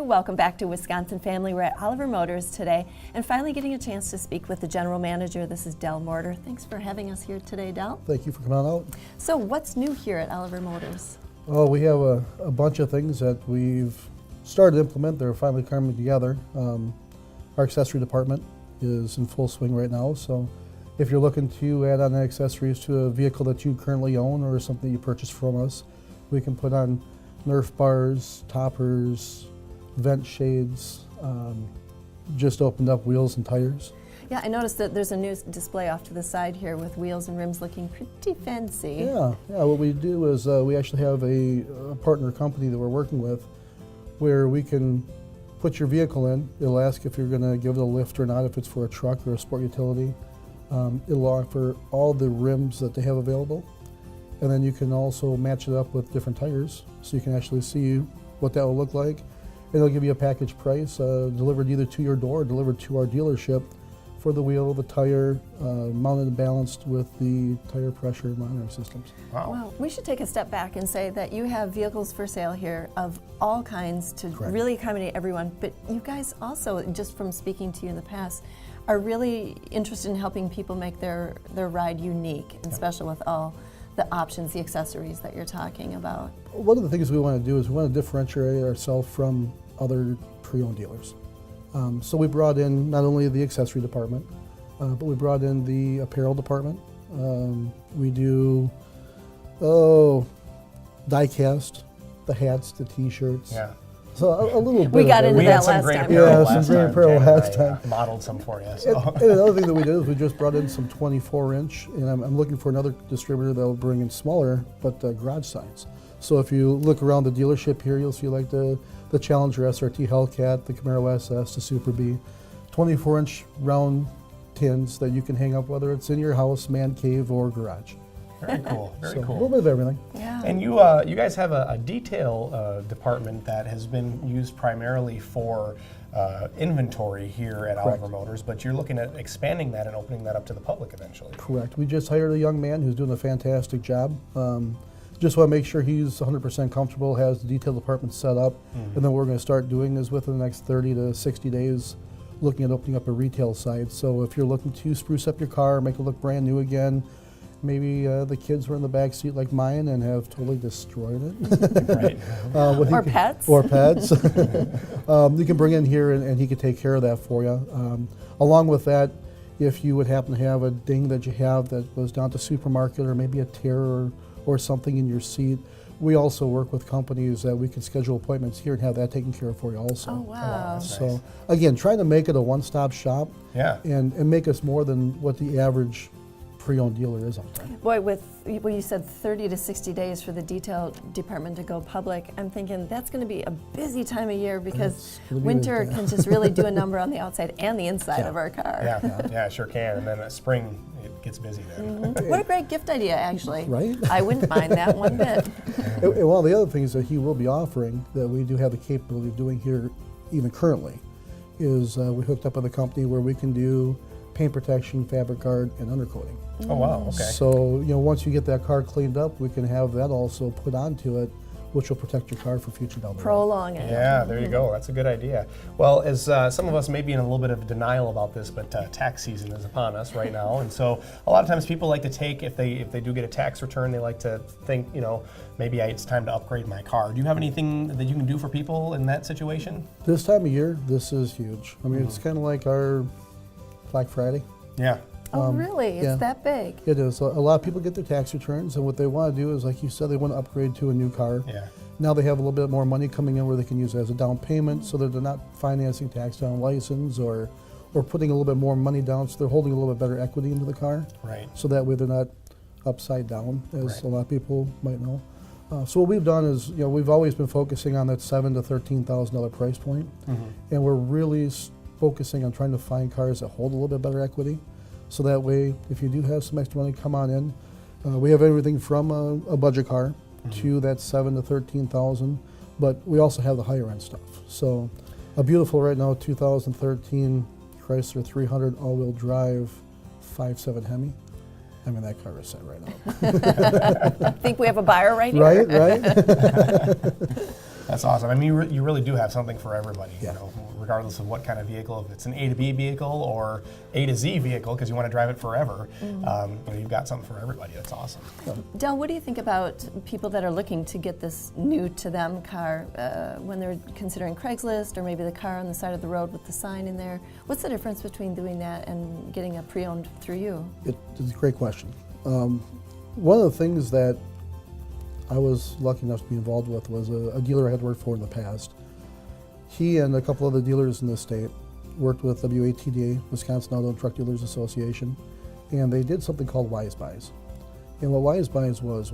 Welcome back to Wisconsin Family. We're at Oliver Motors today and finally getting a chance to speak with the general manager. This is Del Mortar. Thanks for having us here today, Del. Thank you for coming on out. So what's new here at Oliver Motors? Well, we have a bunch of things that we've started to implement. They're finally coming together. Our accessory department is in full swing right now. So if you're looking to add on accessories to a vehicle that you currently own or something you purchased from us, we can put on Nerf bars, toppers, vent shades, just opened up wheels and tires. Yeah, I noticed that there's a new display off to the side here with wheels and rims looking pretty fancy. Yeah. What we do is we actually have a partner company that we're working with where we can put your vehicle in. It'll ask if you're going to give it a lift or not, if it's for a truck or a sport utility. It'll offer all the rims that they have available. And then you can also match it up with different tires so you can actually see what that will look like. And it'll give you a package price delivered either to your door or delivered to our dealership for the wheel, the tire, mounted and balanced with the tire pressure monitoring systems. Wow. Well, we should take a step back and say that you have vehicles for sale here of all kinds to Correct. really accommodate everyone. But you guys also, just from speaking to you in the past, are really interested in helping people make their ride unique and special with all the options, the accessories that you're talking about. One of the things we want to do is we want to differentiate ourselves from other pre-owned dealers. So we brought in not only the accessory department, but we brought in the apparel department. We do, die cast, the hats, the t-shirts. Yeah. So a little bit We got of into everything. We that had some last great time. apparel Yeah, last some great time. apparel Jen and last I, time. modeled some for you. And So. another thing that we did is we just brought in some 24-inch, and I'm looking for another distributor that will bring in smaller, but garage signs. So if you look around the dealership here, you'll see like the Challenger SRT Hellcat, the Camaro SS, the Super B, 24-inch round tins that you can hang up, whether it's in your house, man cave, or garage. Very cool. Very So a cool. little bit of everything. Yeah. And you guys have a detail department that has been used primarily for inventory here at Correct. Oliver Motors, but you're looking at expanding that and opening that up to the public eventually. Correct. We just hired a young man who's doing a fantastic job. Just want to make sure he's 100% comfortable, has the detail department set up, and then what we're going to start doing is within the next 30 to 60 days, looking at opening up a retail site. So if you're looking to spruce up your car, make it look brand new again, maybe the kids were in the back seat like mine and have totally destroyed it. Right. Or pets. Or pets. You can bring in here and he can take care of that for you. Along with that, if you would happen to have a ding that you have that goes down to supermarket or maybe a tear or something in your seat, we also work with companies that we can schedule appointments here and have that taken care of for you also. Oh, wow. That's So nice. again, trying to make it a one-stop shop Yeah. and make us more than what the average pre-owned dealer is out there. Boy, with when you said 30 to 60 days for the detail department to go public, I'm thinking that's going to be a busy time of year because It's gonna be winter like that. can just really do a number on the outside and the inside Yeah. of our car. Yeah, sure can. And then spring, it gets busy there. What a great gift idea, actually. Right? I wouldn't mind that one bit. And one of the other things that he will be offering that we do have the capability of doing here even currently is we hooked up with a company where we can do paint protection, fabric guard, and undercoating. Oh, wow. Okay. So, want you get that car cleaned up, we can have that also put onto it, which will protect your car for future down the road. Prolong it. Yeah, there you go. That's a good idea. Well, as some of us may be in a little bit of denial about this, but tax season is upon us right now, and so a lot of times people like to take, if they do get a tax return, they like to think, maybe it's time to upgrade my car. Do you have anything that you can do for people in that situation? This time of year, this is huge. I mean, it's kind of like our Black Friday. Yeah. Oh, really? It's yeah. that big? It is. A lot of people get their tax returns, and what they want to do is, like you said, they want to upgrade to a new car. Yeah. Now they have a little bit more money coming in where they can use it as a down payment, so that they're not financing tax down license or putting a little bit more money down, so they're holding a little bit better equity into the car. Right. So that way they're not upside down, as Right. a lot of people might know. So what we've done is, we've always been focusing on that $7,000 to $13,000 price point, and we're really focusing on trying to find cars that hold a little bit better equity. So that way, if you do have some extra money, come on in. We have everything from a budget car to that $7,000 to $13,000, but we also have the higher end stuff. So a beautiful right now 2013 Chrysler 300 all-wheel drive 5.7 Hemi. I mean, that car is set right now. I think we have a buyer right here. Right. That's awesome. I mean, you really do have something for everybody, Yeah. you know, regardless of what kind of vehicle, if it's an A to B vehicle or A to Z vehicle, because you want to drive it forever. You know, you've got something for everybody. That's awesome. Del, what do you think about people that are looking to get this new to them car when they're considering Craigslist or maybe the car on the side of the road with the sign in there? What's the difference between doing that and getting a pre-owned through you? It's a great question. One of the things that I was lucky enough to be involved with was a dealer I had worked for in the past. He and a couple other dealers in the state worked with WI57, Wisconsin Auto and Truck Dealers Association, and they did something called Wise Buys. And what Wise Buys was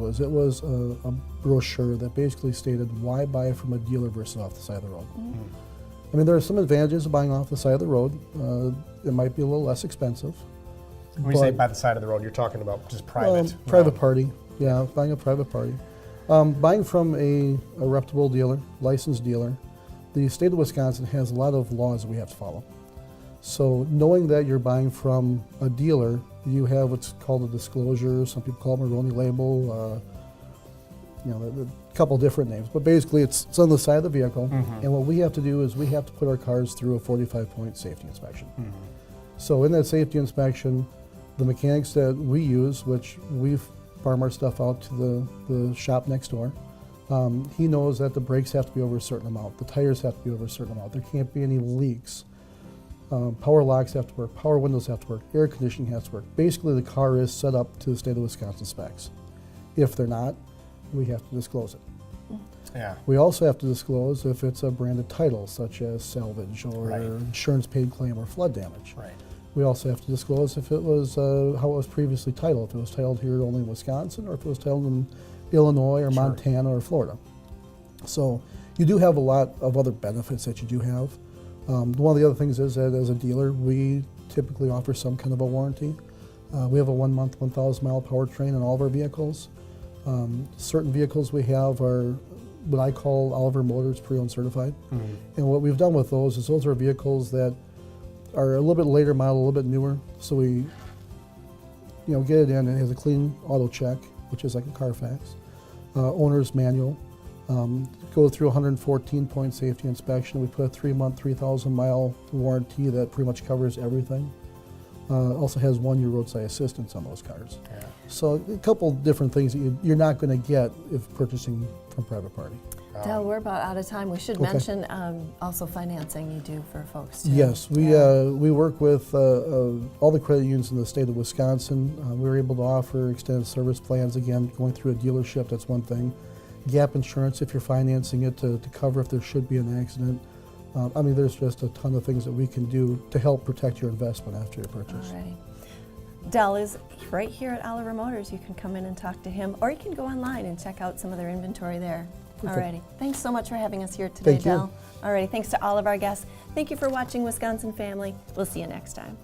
a brochure that basically stated why buy from a dealer versus off the side of the road. I mean, there are some advantages of buying off the side of the road. It might be a little less expensive. When you say by the side of the road, you're talking about just private. Private party, yeah, buying a private party. Buying from a reputable dealer, licensed dealer, the state of Wisconsin has a lot of laws that we have to follow. So knowing that you're buying from a dealer, you have what's called a disclosure. Some people call it a Maroni label. You know, a couple different names, but basically it's on the side of the vehicle. And what we have to do is we have to put our cars through a 45-point safety inspection. So in that safety inspection, the mechanics that we use, which we farm our stuff out to the shop next door, he knows that the brakes have to be over a certain amount, the tires have to be over a certain amount, there can't be any leaks. Power locks have to work, power windows have to work, air conditioning has to work. Basically the car is set up to the state of Wisconsin specs. If they're not, we have to disclose it. Yeah. We also have to disclose if it's a branded title, such as salvage or insurance paid claim or flood damage. Right. We also have to disclose if it was how it was previously titled, if it was titled here only in Wisconsin or if it was titled in Illinois or Montana or Florida. So you do have a lot of other benefits that you do have. One of the other things is that as a dealer, we typically offer some kind of a warranty. We have a 1-month, 1,000-mile powertrain in all of our vehicles. Certain vehicles we have are what I call Oliver Motors pre-owned certified. And what we've done with those is those are vehicles that are a little bit later model, a little bit newer. So we, get it in. It has a clean auto check, which is like a Carfax. Owner's manual. Go through a 114-point safety inspection. We put a 3-month, 3,000-mile warranty that pretty much covers everything. Also has 1-year roadside assistance on those cars. Yeah. So a couple different things that you're not going to get if purchasing from private party. Del, we're about out of time. We should mention also financing you do for folks too. Yes, we work with all the credit unions in the state of Wisconsin. We were able to offer extended service plans. Again, going through a dealership, that's one thing. Gap insurance if you're financing it to cover if there should be an accident. I mean, there's just a ton of things that we can do to help protect your investment after your purchase. Alrighty. Del is right here at Oliver Motors. You can come in and talk to him, or you can go online and check out some of their inventory there. Perfect. Alrighty. Thanks so much for having us here today, Thank you. Del. Alrighty. Thanks to all of our guests. Thank you for watching, Wisconsin family. We'll see you next time.